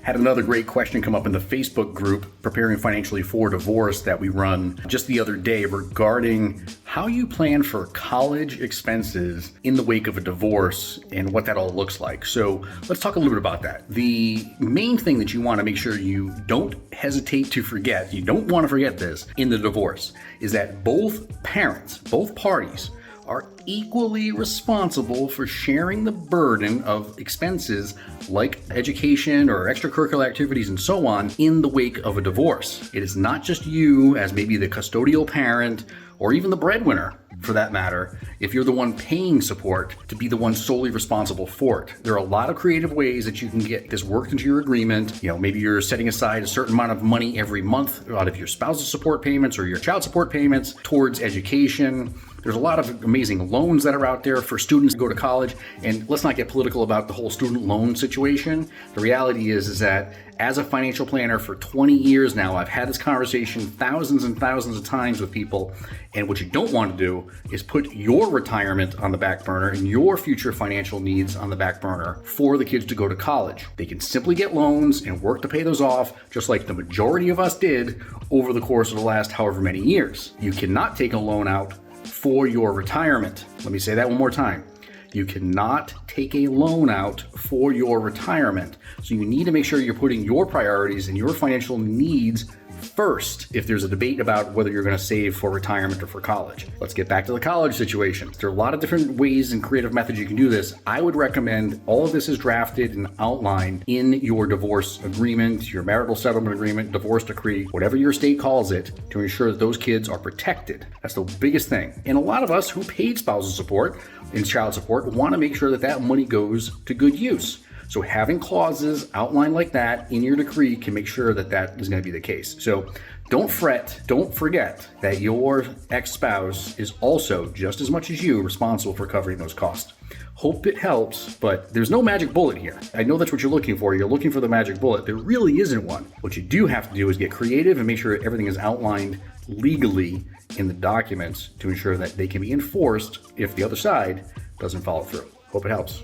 Had another great question come up in the Facebook group, Preparing Financially for Divorce, that we run just the other day regarding how you plan for college expenses in the wake of a divorce and what that all looks like. So let's talk a little bit about that. The main thing that you want to make sure you don't hesitate to forget, you don't want to forget this in the divorce, is that both parents, both parties, are equally responsible for sharing the burden of expenses like education or extracurricular activities and so on in the wake of a divorce. It is not just you as maybe the custodial parent or even the breadwinner, for that matter, if you're the one paying support, to be the one solely responsible for it. There are a lot of creative ways that you can get this worked into your agreement. Maybe you're setting aside a certain amount of money every month out of your spouse's support payments or your child support payments towards education. There's a lot of amazing loans that are out there for students to go to college. And let's not get political about the whole student loan situation. The reality is that as a financial planner for 20 years now, I've had this conversation thousands and thousands of times with people. And what you don't want to do is put your retirement on the back burner and your future financial needs on the back burner for the kids to go to college. They can simply get loans and work to pay those off, just like the majority of us did over the course of the last however many years. You cannot take a loan out for your retirement. Let me say that one more time. You cannot take a loan out for your retirement. So you need to make sure you're putting your priorities and your financial needs first if there's a debate about whether you're going to save for retirement or for college. Let's get back to the college situation. There are a lot of different ways and creative methods you can do this. I would recommend all of this is drafted and outlined in your divorce agreement, your marital settlement agreement, divorce decree, whatever your state calls it, to ensure that those kids are protected. That's the biggest thing. And a lot of us who paid spousal support and child support want to make sure that that money goes to good use. So having clauses outlined like that in your decree can make sure that that is going to be the case. So don't fret, don't forget that your ex-spouse is also, just as much as you, responsible for covering those costs. Hope it helps, but there's no magic bullet here. I know that's what you're looking for. You're looking for the magic bullet. There really isn't one. What you do have to do is get creative and make sure everything is outlined legally in the documents to ensure that they can be enforced if the other side doesn't follow through. Hope it helps.